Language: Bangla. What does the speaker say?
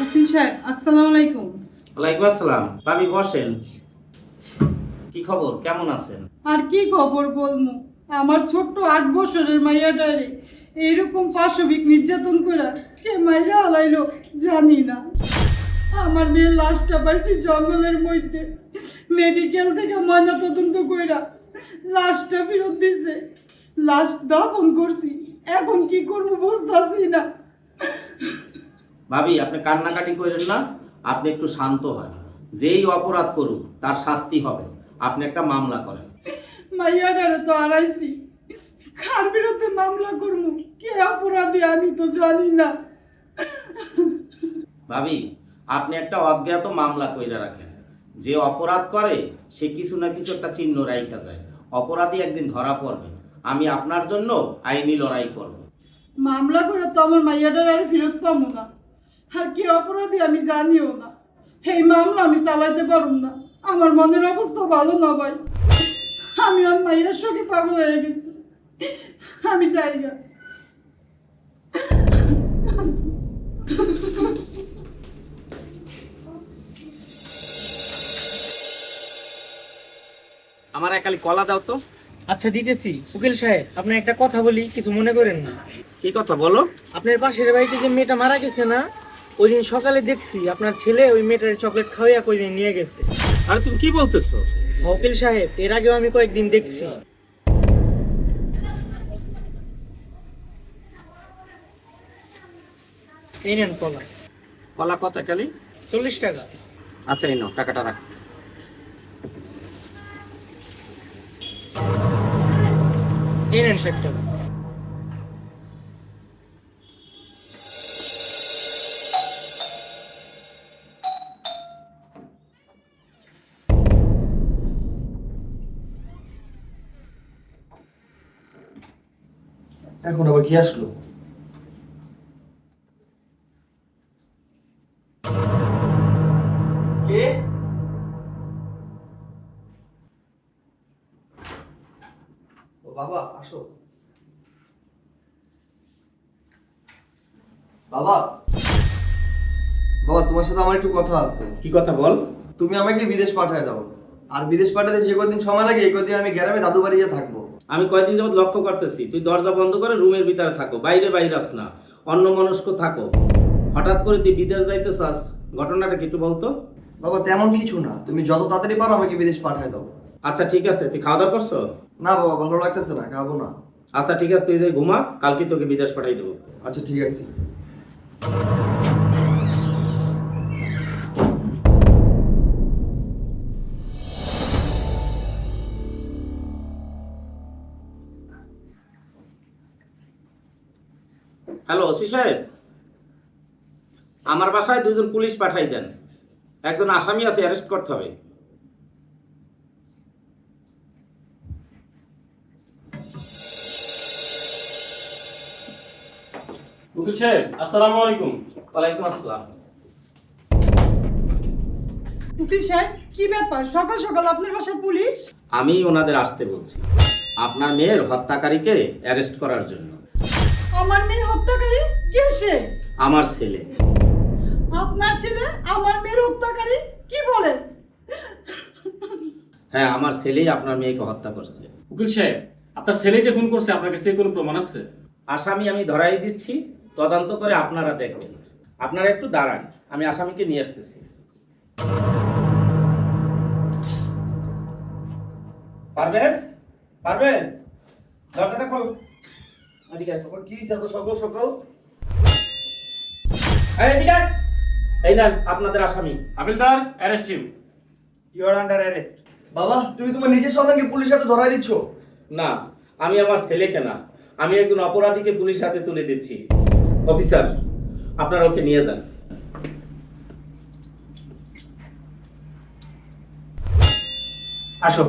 উকিল সাহেব আসসালামু আলাইকুম। ওয়ালাইকুম আসসালাম। ভাবি বসেন। কি খবর, কেমন আছেন? আর কি খবর বলবো, আমার ছোট্ট 8 বছরের মাইয়াটারে এইরকম পাশবিক নির্যাতন করে কে মাইরা হালাইলো জানি না। আমার মেয়ের লাশটা পাইছি জঙ্গলের মধ্যে, মেডিকেল থেকে ময়না তদন্ত কইরা লাশটা ফেরত দিছে। লাশ দাফন করছি, এখন কি করবো বুঝতাছি না। ভাবি আপনি কান্নাকাটি করেন না, আপনি একটু শান্ত হন। যেই অপরাধ করুক তার শাস্তি হবে। আপনি একটা মামলা করেন। মাইয়াটারে তো হারাইছি, কার বিরুদ্ধে মামলা করবো, কে অপরাধী আমি তো জানি না। ভাবি আপনি একটা অজ্ঞাত মামলা কইরা রাখেন। যে অপরাধ করে সে কিছু না কিছু একটা চিহ্ন রাইখা যায়। অপরাধী একদিন ধরা পড়বে। আমি আপনার জন্য আইনি লড়াই করব। মামলা করে তো আমার মাইয়াটার আর ফেরত পাবো না, আর কি অপরাধী আমি জানিও না। এই মামলা আমি চালাইতে পারুম না, আমার মনের অবস্থা ভালো না ভাই। আমি আমার মাইয়ার সঙ্গে পাগল হয়ে গেছি, আমি চাই না। আমার একালি কলা দাও তো। আচ্ছা দিতেছি। উকিল সাহেব আপনার একটা কথা বলি, কিছু মনে করেন না। কি কথা বলো? আপনার পাশের বাড়িতে যে মেয়েটা মারা গেছে না, ওই দিন সকালে দেখছি আপনার ছেলে ওই মেয়েটার চকলেট খাওয়াইয়া কই দিন নিয়ে গেছে। আরে তুমি কি বলতেছো? উকিল সাহেব এর আগেও আমি কয়েকদিন দেখছি। এই নেন কলা। কলা কত কালি? 40 টাকা। আচ্ছা এই নাও, টাকাটা রাখ। এই নেন 60 টাকা। এখন আবার কি আসলো? কে? ও বাবা আসো। বাবা, বাবা তোমার সাথে আমার একটু কথা আছে। কি কথা বল? তুমি আমাকে বিদেশ পাঠায় দাও, আর বিদেশ পাঠাতে যে কদিন সময় লাগে এই কদিন আমি গ্রামে দাদু বাড়িতে থাকবো। আমি কয়েকদিন যাবত লক্ষ্য করতেছি তুই দরজা বন্ধ করে রুমের ভিতরে থাকো, বাইরে বাইরাস না, অন্য মনস্ক থাকো। হঠাৎ করে তুই বিদেশ যাইতে চাস, ঘটনাটা কি একটু বলতো? বাবা তেমন কিছু না, তুমি যত তাড়াতাড়ি পারো আমাকে বিদেশ পাঠায় দাও। আচ্ছা ঠিক আছে, তুই খাওয়া দাওয়া করছো? না বাবা, ভালো লাগতেছে না, খাবো না। আচ্ছা ঠিক আছে, তুই যে ঘুমা, কালকে তোকে বিদেশ পাঠাই দেবো। আচ্ছা ঠিক আছে। হ্যালো ওসি সাহেব, আমার বাসায় 2জন পুলিশ পাঠাই দেন। একজন আসামি আছে, অ্যারেস্ট করতে হবে। উকিল সাহেব আসসালামু আলাইকুম। ওয়ালাইকুম আসসালাম। উকিল সাহেব কি ব্যাপার, সকাল সকাল আপনার বাসায় পুলিশ? আমি ওনাদের আসতে বলছি আপনার মেয়ের হত্যাকারীকে অ্যারেস্ট করার জন্য। আমার মেয়ের হত্যাকারী কে সে? আমার ছেলে। আপনার ছেলে আমার মেয়ের হত্যাকারী? কি বলেন? হ্যাঁ, আমার ছেলেই আপনার মেয়েকে হত্যা করছে। উকিল সাহেব আপনার ছেলে যে খুন করছে আপনার কাছে কোনো প্রমাণ আছে? আসামি আমি ধরাই দিচ্ছি, তদন্ত করে আপনারা দেখবেন। আপনারা একটু দাঁড়ান, আমি আসামিকে নিয়ে আসতেছি। পারভেজ, পারভেজ, দরজাটা খোল। এদিকে আয়। তোমার কি এত সকাল সকাল? এই এদিকে আয়। এই নেন আপনাদের আসামি। হাবিলদার arrest him. You are under arrest. বাবা তুমি তোমার নিজের সন্তানকে পুলিশের হাতে ধরাই দিচ্ছ? না, আমি আমার ছেলেকে না, আমি একজন অপরাধীকে পুলিশ হাতে তুলে দিচ্ছি। অফিসার, আপনারা ওকে নিয়ে যান। আসো।